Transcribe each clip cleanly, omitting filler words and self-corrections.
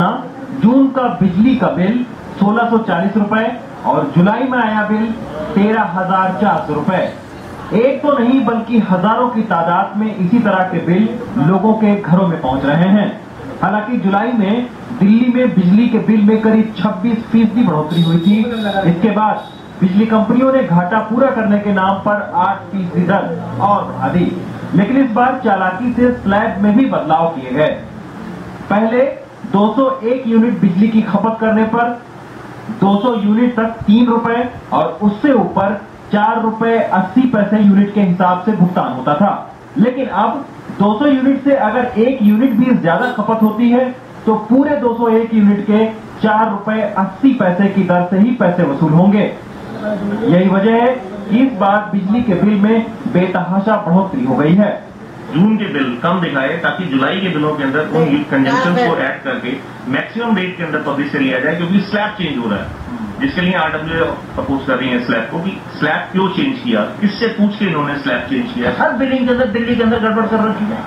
जून का बिजली का बिल 1640 रुपए और जुलाई में आया बिल 13,400 रुपए। एक तो नहीं बल्कि हजारों की तादाद में इसी तरह के बिल लोगों के घरों में पहुंच रहे हैं। हालांकि जुलाई में दिल्ली में बिजली के बिल में करीब 26% बढ़ोतरी हुई थी। इसके बाद बिजली कंपनियों ने घाटा पूरा करने के नाम पर 8% दर और बढ़ा दी। लेकिन इस बार चालाकी से स्लैब में भी बदलाव किए गए। पहले 201 यूनिट बिजली की खपत करने पर 200 यूनिट तक 3 रुपए और उससे ऊपर 4 रुपए 80 पैसे यूनिट के हिसाब से भुगतान होता था। लेकिन अब 200 यूनिट से अगर 1 यूनिट भी ज्यादा खपत होती है तो पूरे 201 यूनिट के 4 रुपए 80 पैसे की दर से ही पैसे वसूल होंगे। यही वजह है कि इस बार बिजली के बिल में बेतहाशा बढ़ोतरी हो गई है। जून के बिल कम दिखाए ताकि जुलाई के बिलों के अंदर उन कंजम्पशन को ऐड करके मैक्सिमम रेट के अंदर पब्लिश से लिया जाए, क्योंकि स्लैब चेंज हो रहा है, जिसके लिए आरडब्ल्यू अपोज कर रही है स्लैब को कि स्लैब क्यों चेंज किया, किससे पूछ के इन्होंने स्लैब चेंज किया। हर बिलिंग के अंदर दिल्ली के अंदर गड़बड़ कर रखी है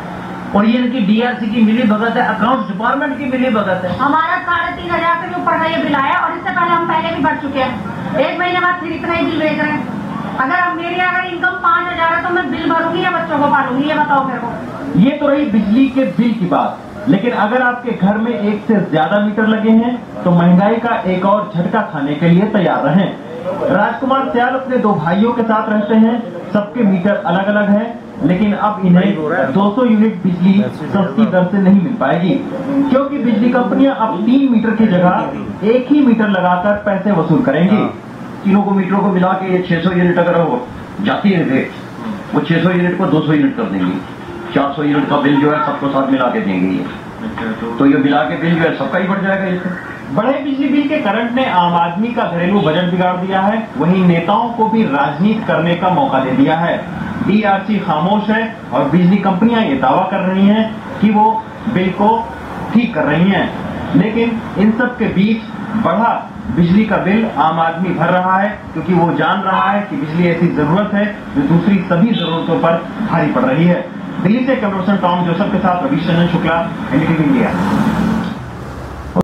और ये इनकी डीआरसी की मिली भगत है, अकाउंट्स डिपार्टमेंट की मिली भगत है। हमारा 3,500 के ऊपर का ये बिल आया और इससे पहले हम पहले भी बढ़ चुके हैं। 1 महीने बाद फिर इतना ही बिल भेज रहे हैं। अगर मेरी इनकम 5,000 है तो मैं बिल भरूंगी या बच्चों को पालूंगी, ये बताओ मेरे को। ये तो रही बिजली के बिल की बात, लेकिन अगर आपके घर में एक से ज्यादा मीटर लगे हैं तो महंगाई का एक और झटका खाने के लिए तैयार रहें। राजकुमार सियाल अपने 2 भाइयों के साथ रहते हैं। सबके मीटर अलग अलग हैं, लेकिन अब इन्हें 200 यूनिट बिजली सस्ती दर से नहीं मिल पाएगी, क्योंकि बिजली कंपनियां अब 3 मीटर की जगह 1 ही मीटर लगाकर पैसे वसूल करेंगी। तीनों को मीटरों को मिला के ये 600 यूनिट अगर हो जाती है रेट, वो 600 यूनिट को 200 यूनिट कर देंगी। 400 यूनिट का बिल जो है सबको साथ मिला के देंगे ये। तो ये मिला के बिल जो है सबका ही बढ़ जाएगा। इससे बढ़े बिजली बिल के करंट ने आम आदमी का घरेलू बजट बिगाड़ दिया है, वहीं नेताओं को भी राजनीति करने का मौका दे दिया है। डीआरसी खामोश है और बिजली कंपनियां ये दावा कर रही हैं कि वो बिल को ठीक कर रही हैं, लेकिन इन सब के बीच बढ़ा बिजली का बिल आम आदमी भर रहा है, क्योंकि वो जान रहा है कि बिजली ऐसी जरूरत है जो दूसरी सभी जरूरतों पर भारी पड़ रही है। दिल्ली से कैमरा पर्सन टॉम जोसेफ के साथ रवीश रंजन शुक्ला, एनडीटीवी इंडिया।